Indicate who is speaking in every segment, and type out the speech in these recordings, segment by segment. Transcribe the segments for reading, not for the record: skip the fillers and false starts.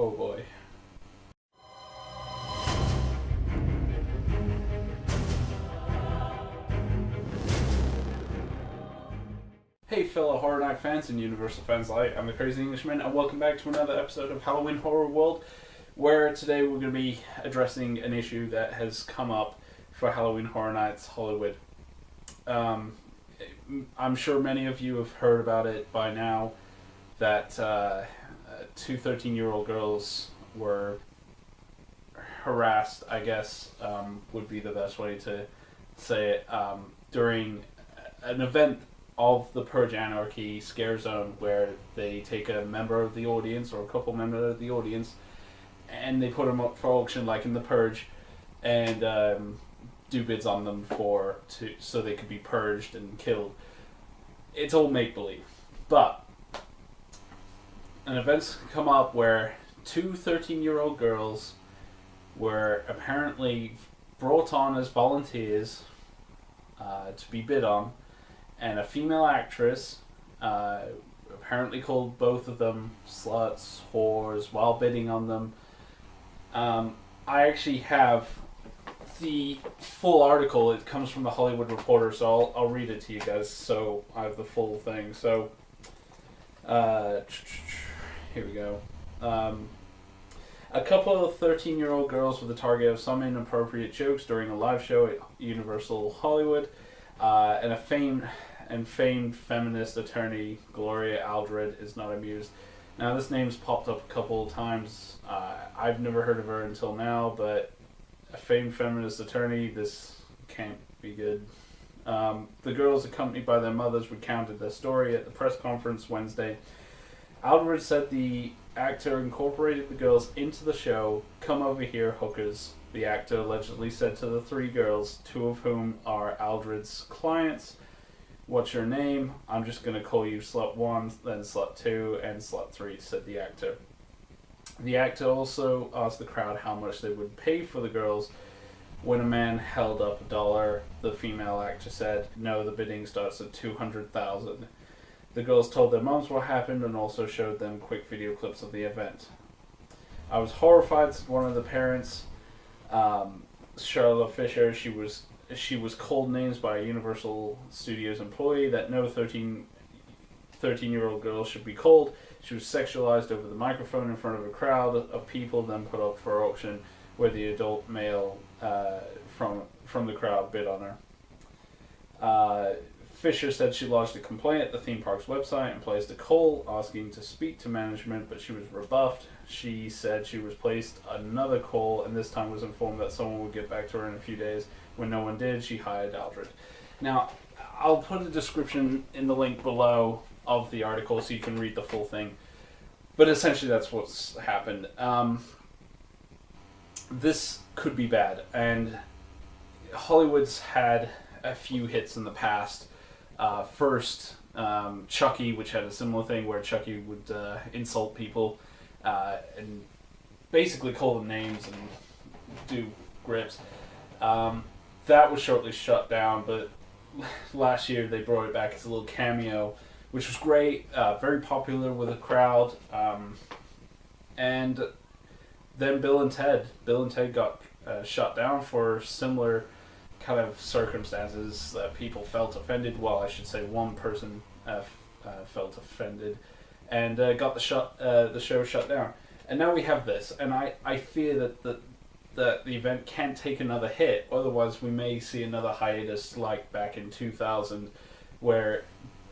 Speaker 1: Oh boy. Hey fellow Horror Night fans and Universal fans alike, I'm the Crazy Englishman and welcome back to another episode of Halloween Horror World, where today we're going to be addressing an issue that has come up for Halloween Horror Nights Hollywood. I'm sure many of you have heard about it by now, that two 13-year-old girls were harassed, I guess, would be the best way to say it, during an event of the Purge Anarchy Scare Zone, where they take a member of the audience or a couple members of the audience and they put them up for auction like in the Purge, and do bids on them so they could be purged and killed. It's all make-believe, but an event's come up where two 13-year-old girls were apparently brought on as volunteers to be bid on, and a female actress apparently called both of them sluts, whores, while bidding on them. I actually have the full article. It comes from the Hollywood Reporter, so I'll read it to you guys, so I have the full thing. So, here we go. A couple of 13-year-old girls were the target of some inappropriate jokes during a live show at Universal Hollywood, and famed feminist attorney Gloria Aldred is not amused. Now, this name's popped up a couple of times. I've never heard of her until now, but a famed feminist attorney, this can't be good. The girls, accompanied by their mothers, recounted their story at the press conference Wednesday. Aldred said the actor incorporated the girls into the show. "Come over here, hookers," the actor allegedly said to the three girls, two of whom are Aldred's clients. "What's your name? I'm just going to call you Slut 1, then Slut 2, and Slut 3, said the actor. The actor also asked the crowd how much they would pay for the girls. When a man held up $1, the female actor said, "No, the bidding starts at $200,000. The girls told their moms what happened and also showed them quick video clips of the event. "I was horrified," said one of the parents, Charlotte Fisher. She was called names by a Universal Studios employee that no 13-year-old girl should be called. She was sexualized over the microphone in front of a crowd of people, then put up for auction, where the adult male from the crowd bid on her. Fisher said she lodged a complaint at the theme park's website and placed a call asking to speak to management, but she was rebuffed. She said she was placed another call and this time was informed that someone would get back to her in a few days. When no one did, she hired Aldred. Now, I'll put a description in the link below of the article so you can read the full thing. But essentially that's what's happened. This could be bad, and Hollywood's had a few hits in the past. First, Chucky, which had a similar thing where Chucky would insult people and basically call them names and do grips. That was shortly shut down, but last year they brought it back as a little cameo, which was great, very popular with the crowd. And then Bill and Ted got shut down for similar kind of circumstances. People felt offended. Well, I should say one person felt offended and got the show shut down. And now we have this, and I fear that the event can't take another hit. Otherwise, we may see another hiatus like back in 2000, where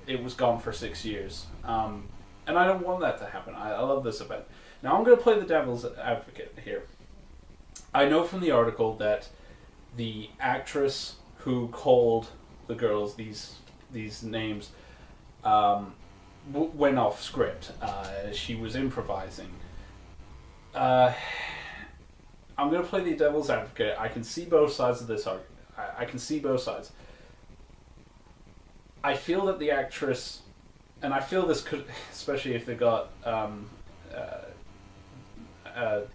Speaker 1: it was gone for 6 years. And I don't want that to happen. I love this event. Now, I'm going to play the devil's advocate here. I know from the article that the actress who called the girls these names went off script. She was improvising. I'm going to play the devil's advocate. I can see both sides of this argument. I can see both sides. I feel that the actress, and I feel this could, especially if they got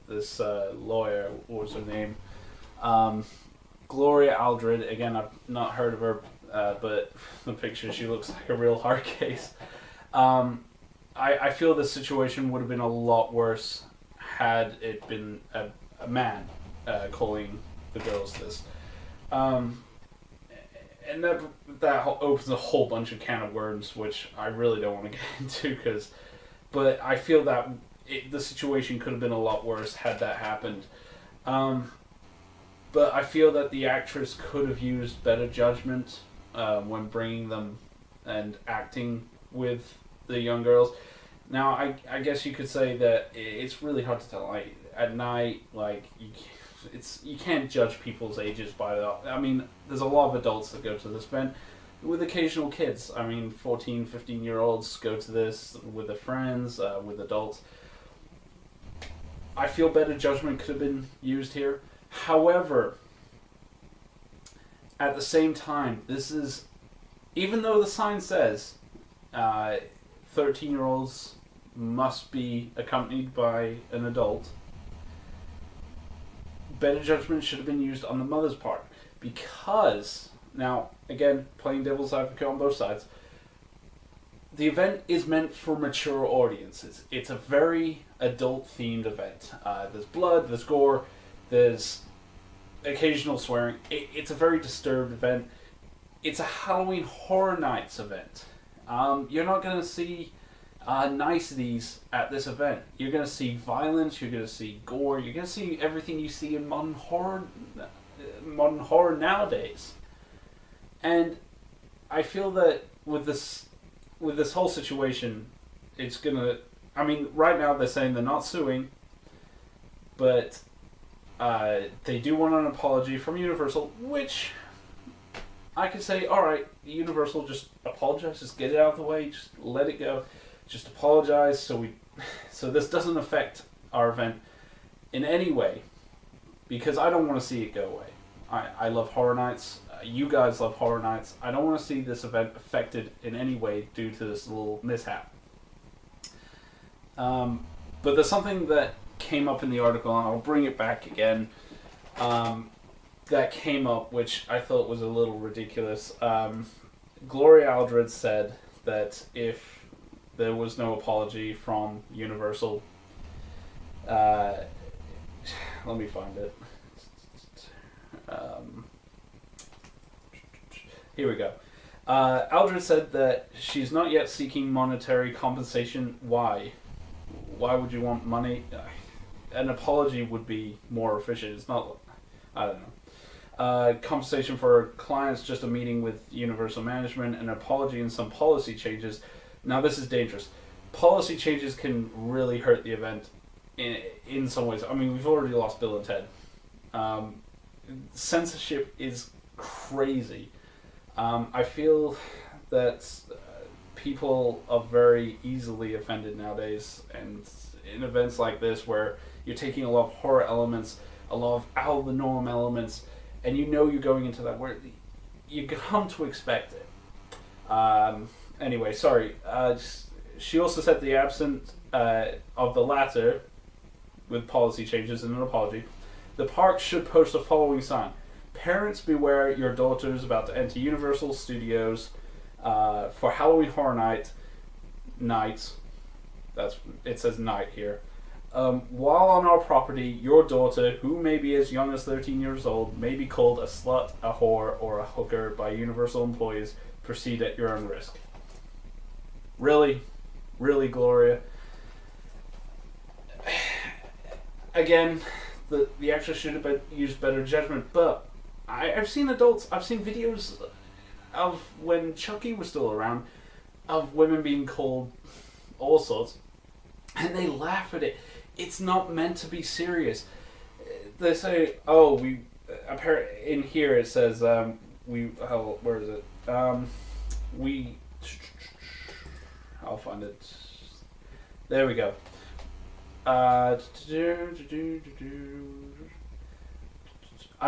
Speaker 1: this lawyer, what was her name? Gloria Aldred. Again, I've not heard of her, but the picture, she looks like a real hard case. I feel the situation would have been a lot worse had it been a man calling the girls this. And that opens a whole bunch of can of worms, which I really don't want to get into, but I feel that the situation could have been a lot worse had that happened. But I feel that the actress could have used better judgment when bringing them and acting with the young girls. Now, I guess you could say that it's really hard to tell. Like, at night, like, you can't judge people's ages by that. I mean, there's a lot of adults that go to this event with occasional kids. I mean, 14, 15-year-olds go to this with their friends, with adults. I feel better judgment could have been used here. However, at the same time, this is, even though the sign says 13-year-olds must be accompanied by an adult, better judgment should have been used on the mother's part. Because, now, again, playing devil's advocate on both sides, the event is meant for mature audiences. It's a very adult-themed event. There's blood, there's gore, there's occasional swearing. It's a very disturbed event. It's a Halloween Horror Nights event. You're not going to see niceties at this event. You're going to see violence, you're going to see gore, you're going to see everything you see in modern horror nowadays. And I feel that with this whole situation, it's going to... I mean, right now they're saying they're not suing, but they do want an apology from Universal, which I could say, alright, Universal, just apologize, just get it out of the way, just let it go, just apologize so this doesn't affect our event in any way, because I don't want to see it go away. I love Horror Nights, you guys love Horror Nights. I don't want to see this event affected in any way due to this little mishap. But there's something that came up in the article, and I'll bring it back again, that came up, which I thought was a little ridiculous. Gloria Aldred said that if there was no apology from Universal, let me find it. Here we go. Aldred said that she's not yet seeking monetary compensation. Why? Why would you want money? An apology would be more efficient. It's not... I don't know. Compensation for clients, just a meeting with Universal Management, an apology, and some policy changes. Now, this is dangerous. Policy changes can really hurt the event in some ways. I mean, we've already lost Bill and Ted. Censorship is crazy. I feel that people are very easily offended nowadays, and in events like this where you're taking a lot of horror elements, a lot of out of the norm elements, and you know you're going into that where you come to expect it. Anyway, sorry. She also said the absence of the latter, with policy changes and an apology, the park should post the following sign: parents beware, your daughter is about to enter Universal Studios for Halloween Horror Nights. It says night here. While on our property, your daughter, who may be as young as 13 years old, may be called a slut, a whore, or a hooker by Universal employees. Proceed at your own risk. Really? Really, Gloria? Again, the actress should have used better judgment, but I've seen videos of when Chucky was still around, of women being called all sorts, and they laugh at it. It's not meant to be serious. They say, oh, in here it says, where is it? I'll find it. There we go. I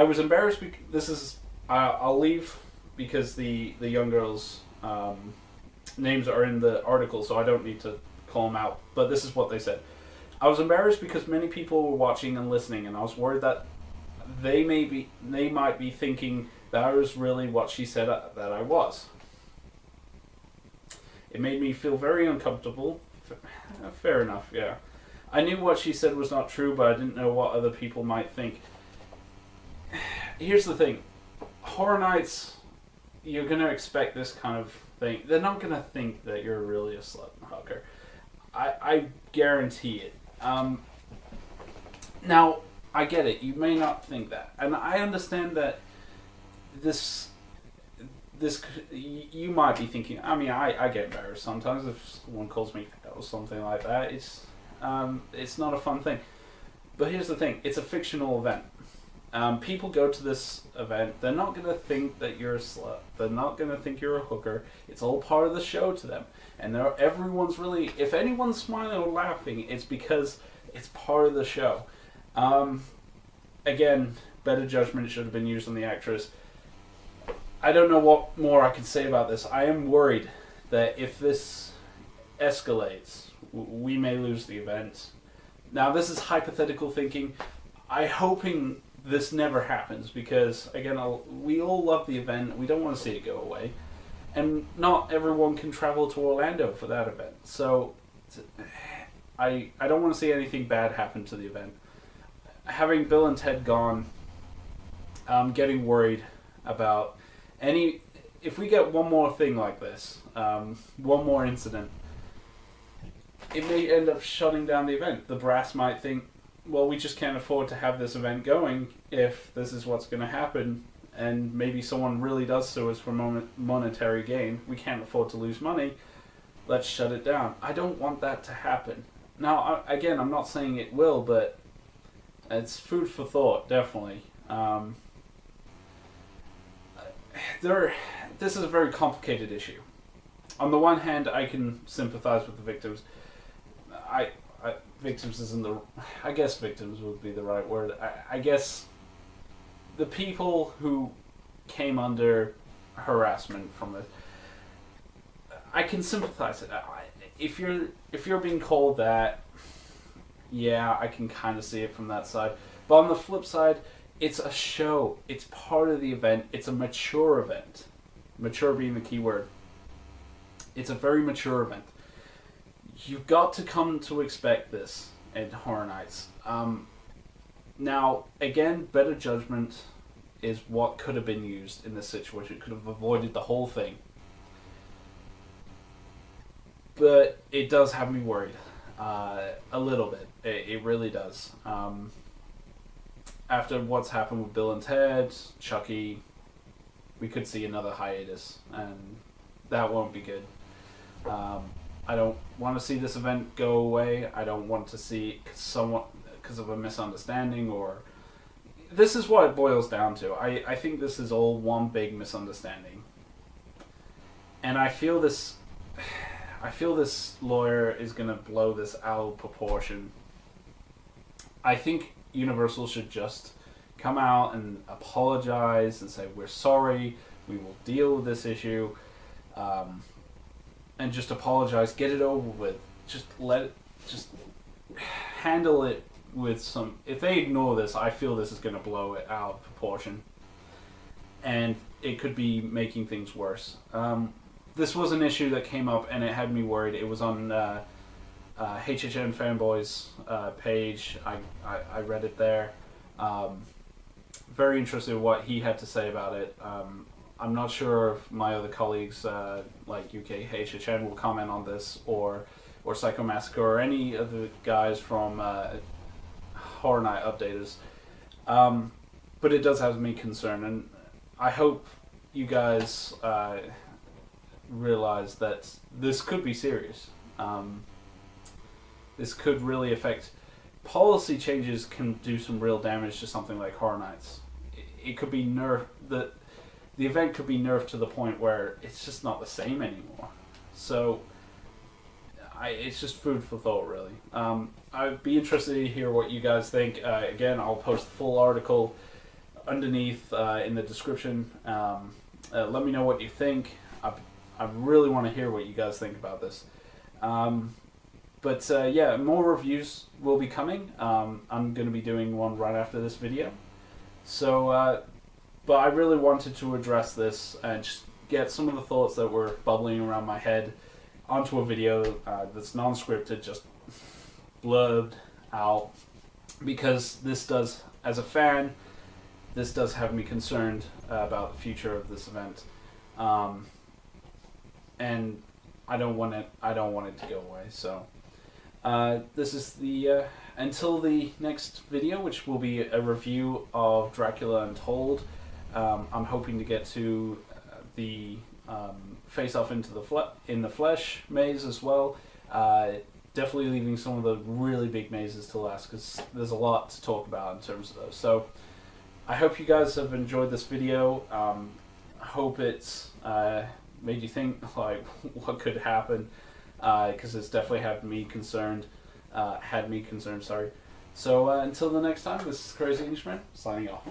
Speaker 1: was embarrassed because I'll leave because the young girls' names are in the article, so I don't need to call them out. But this is what they said. I was embarrassed because many people were watching and listening, and I was worried that they might be thinking that I was really what she said that I was. It made me feel very uncomfortable. Fair enough, yeah. I knew what she said was not true, but I didn't know what other people might think. Here's the thing. Horror Nights, you're going to expect this kind of thing. They're not going to think that you're really a slut hooker. I guarantee it. Now, I get it. You may not think that. And I understand that this you might be thinking, I mean, I get embarrassed sometimes if someone calls me fat or something like that. It's not a fun thing. But here's the thing. It's a fictional event. People go to this event. They're not going to think that you're a slut. They're not going to think you're a hooker. It's all part of the show to them. And everyone's really... If anyone's smiling or laughing, it's because it's part of the show. Again, better judgment should have been used on the actress. I don't know what more I can say about this. I am worried that if this escalates, we may lose the event. Now, this is hypothetical thinking. I'm hoping this never happens because, again, we all love the event. We don't want to see it go away. And not everyone can travel to Orlando for that event. So I don't want to see anything bad happen to the event. Having Bill and Ted gone, I'm getting worried about if we get one more thing like this, one more incident, it may end up shutting down the event. The brass might think, well, we just can't afford to have this event going if this is what's going to happen, and maybe someone really does sue us for monetary gain. We can't afford to lose money. Let's shut it down. I don't want that to happen. Now, again, I'm not saying it will, but it's food for thought, definitely. This is a very complicated issue. On the one hand, I can sympathize with the victims. Victims isn't the... I guess victims would be the right word. I guess the people who came under harassment from this, I can sympathize. If you're being called that, yeah, I can kind of see it from that side. But on the flip side, it's a show. It's part of the event. It's a mature event. Mature being the key word. It's a very mature event. You've got to come to expect this at Horror Nights. Now, again, better judgment is what could have been used in this situation. It could have avoided the whole thing. But it does have me worried. A little bit. It really does. After what's happened with Bill and Ted, Chucky, we could see another hiatus, and that won't be good. I don't want to see this event go away. I don't want to see somewhat because of a misunderstanding, or this is what it boils down to. I think this is all one big misunderstanding, and I feel this lawyer is going to blow this out of proportion. I think Universal should just come out and apologize and say, we're sorry, we will deal with this issue, and just apologize, get it over with. Just handle it with some... If they ignore this, I feel this is going to blow it out of proportion, and it could be making things worse. This was an issue that came up and it had me worried. It was on HHN Fanboys page. I read it there. Very interested in what he had to say about it. I'm not sure if my other colleagues like UK HHN will comment on this, or Psycho Massacre, or any of the guys from Horror Night Updaters. But it does have me concerned, and I hope you guys realize that this could be serious. This could really affect... Policy changes can do some real damage to something like Horror Nights. It could be nerfed... The event could be nerfed to the point where it's just not the same anymore. So, it's just food for thought, really. I'd be interested to hear what you guys think. Again, I'll post the full article underneath in the description. Let me know what you think. I really want to hear what you guys think about this. But yeah, more reviews will be coming. I'm going to be doing one right after this video. So, but I really wanted to address this and just get some of the thoughts that were bubbling around my head onto a video that's non-scripted, just blurbed out, because this does, as a fan, this does have me concerned about the future of this event, and I don't want it. I don't want it to go away. So this is the until the next video, which will be a review of Dracula Untold. I'm hoping to get to the Face Off into in the Flesh maze as well. Definitely leaving some of the really big mazes to last, because there's a lot to talk about in terms of those. So I hope you guys have enjoyed this video. I hope it's made you think like what could happen, because it's definitely had me concerned. Sorry. So until the next time, this is Crazy Englishman signing off.